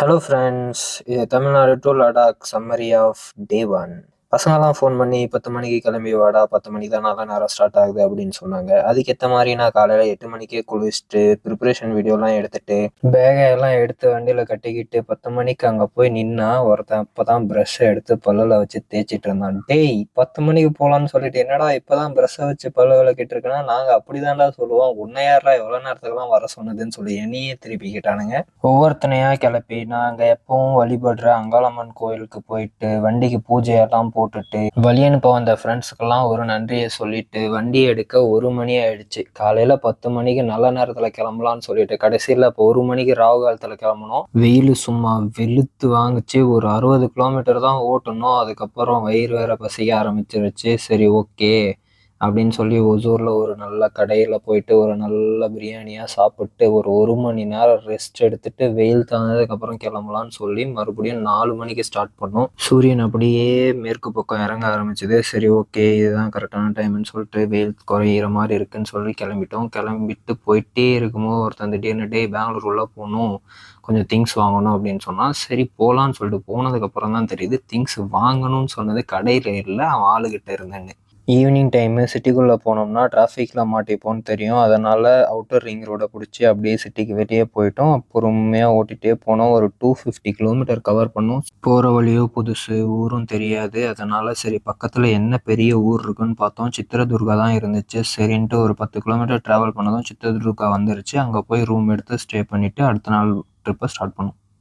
Hello friends, இது Tamil Nadu to Ladakh summary of day 1. பசங்கள்லாம் phone பண்ணி 10 மணிக்கு கிளம்பி வாடா, 10 மணிக்கு தான் நல்ல நேரம் ஸ்டார்ட் ஆகுது அப்படின்னு சொன்னாங்க. அதுக்கேற்ற மாதிரி நான் காலையில் 8 மணிக்கே குளிச்சுட்டு ப்ரிப்பரேஷன் வீடியோலாம் எடுத்துட்டு பேகை எல்லாம் எடுத்து வண்டியில் கட்டிக்கிட்டு 10 மணிக்கு அங்கே போய் நின்னா ஒருத்தன் அப்போ தான் ப்ரஷ்ஷை எடுத்து பல்லில் வச்சு தேய்ச்சிட்டு இருந்தான். டேய், 10 மணிக்கு போகலான்னு சொல்லிட்டு என்னடா இப்போ தான் ப்ரஷ்ஷை வச்சு பல்லு விளக்கிட்டு இருக்கேன்னா, நாங்கள் அப்படி தான்டா சொல்லுவோம், உன்னை யாரா எவ்வளோ நேரத்துக்குலாம் வர சொன்னதுன்னு சொல்லி என்னையே திருப்பி கேட்டானுங்க. ஒவ்வொருத்தனையா கிளப்பி நாங்கள் எப்பவும் வழிபடுற அங்காளம்மன் கோயிலுக்கு போயிட்டு வண்டிக்கு பூஜையெல்லாம் போட்டுட்டு வழி அனுப்ப வந்த ஃப்ரெண்ட்ஸுக்கெல்லாம் ஒரு நன்றியை சொல்லிட்டு வண்டி எடுக்க 1 மணி ஆயிடுச்சு. காலையில் 10 மணிக்கு நல்ல நேரத்தில் கிளம்பலான்னு சொல்லிட்டு கடைசியில் இப்போ 1 மணிக்கு ராகு காலத்தில் கிளம்பணும். வெயில் சும்மா வெளுத்து வாங்குச்சு. ஒரு 60 கிலோமீட்டர் தான் ஓட்டணும். அதுக்கப்புறம் வயிறு வேற பசிக்க ஆரம்பிச்சிருச்சு. சரி, ஓகே அப்படின்னு சொல்லி ஒசூரில் ஒரு நல்ல கடையில் போயிட்டு ஒரு நல்ல பிரியாணியாக சாப்பிட்டு ஒரு மணி நேரம் ரெஸ்ட் எடுத்துட்டு வெயில் தாழ்ந்ததுக்கப்புறம் கிளம்பலான்னு சொல்லி மறுபடியும் 4 மணிக்கு ஸ்டார்ட் பண்ணோம். சூரியன் அப்படியே மேற்கு பக்கம் இறங்க ஆரம்பிச்சது. சரி, ஓகே, இதுதான் கரெக்டான டைம்னு சொல்லிட்டு வெயில் குறையிற மாதிரி இருக்குன்னு சொல்லி கிளம்பிட்டோம். கிளம்பிட்டு போயிட்டே இருக்கும்போது ஒருத்தன் திடீர்னு டே பெங்களூர் உள்ள போகணும், கொஞ்சம் திங்ஸ் வாங்கணும் அப்படின்னு சொன்னால் சரி போகலான்னு சொல்லிட்டு போனதுக்கப்புறம் தான் தெரியுது திங்ஸ் வாங்கணும்னு சொன்னது கடையில் இல்லை, அவன் ஆளுகிட்ட இருந்தேன்னு. ஈவினிங் டைமு சிட்டிக்குள்ளே போனோம்னா டிராஃபிக்கில் மாட்டிப்போன்னு தெரியும். அதனால் அவுட்டர் ரிங் ரோடை பிடிச்சி அப்படியே சிட்டிக்கு வெளியே போயிட்டோம். பொறுமையாக ஓட்டிகிட்டே போனோம். ஒரு 250 கிலோமீட்டர் கவர் பண்ணோம். போகிற வழியோ புதுசு, ஊரும் தெரியாது. அதனால் சரி பக்கத்தில் என்ன பெரிய ஊர் இருக்குன்னு பார்த்தோம். சித்திரதுர்கா தான் இருந்துச்சு. சரின்ட்டு ஒரு 10 கிலோமீட்டர் ட்ராவல் பண்ணதும் சித்திரதுர்கா வந்துருச்சு. அங்கே போய் ரூம் எடுத்து ஸ்டே பண்ணிவிட்டு அடுத்த நாள் ட்ரிப்பை ஸ்டார்ட் பண்ணோம்.